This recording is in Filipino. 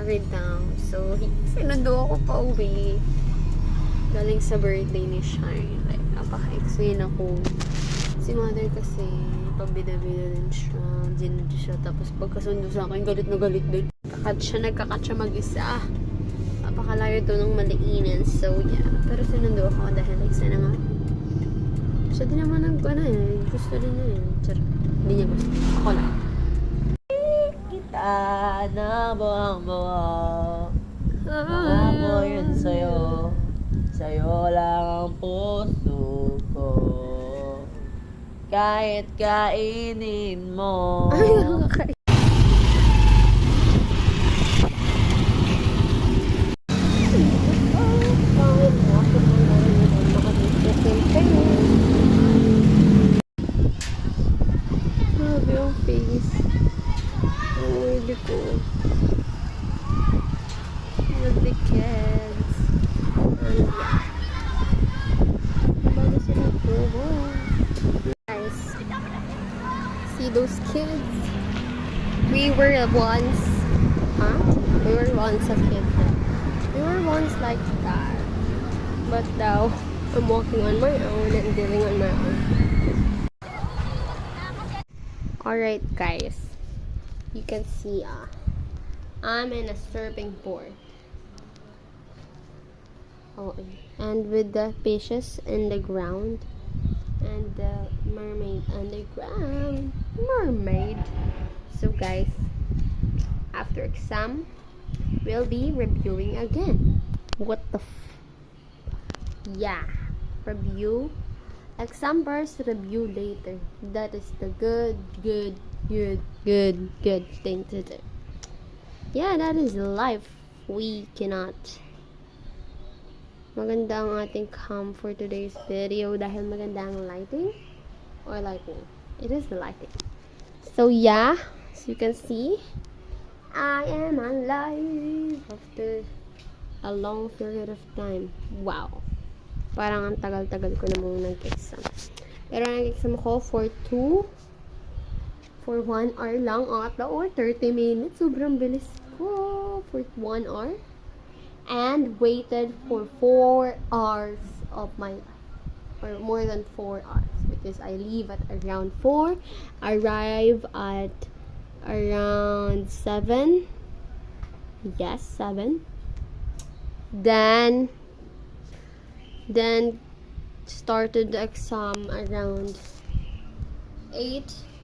carried down. So, sinundo ako pa uwi. Galing sa birthday ni Shine. Like, napaka-excited ako. Si mother kasi, pabida-bida din siya. Ginudyo siya. Tapos pagkasundo sa akin, galit na galit din. Nagkakat siya mag-isa. Napakalayo to ng maliinan. So, yeah. Pero sinundo ako dahil excited na nga. Siya din naman gusto din niya eh. Charot. Hindi niya gusto. Ako lang. Kita na buwang-buwang. Ako yun sa'yo. Sa'yo lang ang puso ko. Kahit kainin mo. Ay, nakakain. Grabe yung face. Ang ulit ko. With the kids. And yeah. Bago sila po. Guys. See those kids? We were once. Huh? We were once a kid. We were once like that. But now, I'm walking on my own and living on my own. Alright guys, you can see I'm in a surfing board. Oh, and with the fishes in the ground and the mermaid underground. Mermaid. So guys, after exam, we'll be reviewing again. What the yeah, review. Exam first, review later. That is the good thing to do. Yeah, that is life. We cannot. Maganda ang ating cam for today's video dahil maganda ang lighting. Or lighting. It is the lighting. So yeah, as you can see, I am alive after a long period of time. Wow. Parang ang tagal-tagal ko na muna nag-exam. Pero nag-exam ako for 1 hour lang ata or 30 minutes. Sobrang bilis ko for 1 hour. And waited for 4 hours of my life. Or more than 4 hours. Because I leave at around 4. Arrive at around 7. Yes, 7. Then started the exam around 8.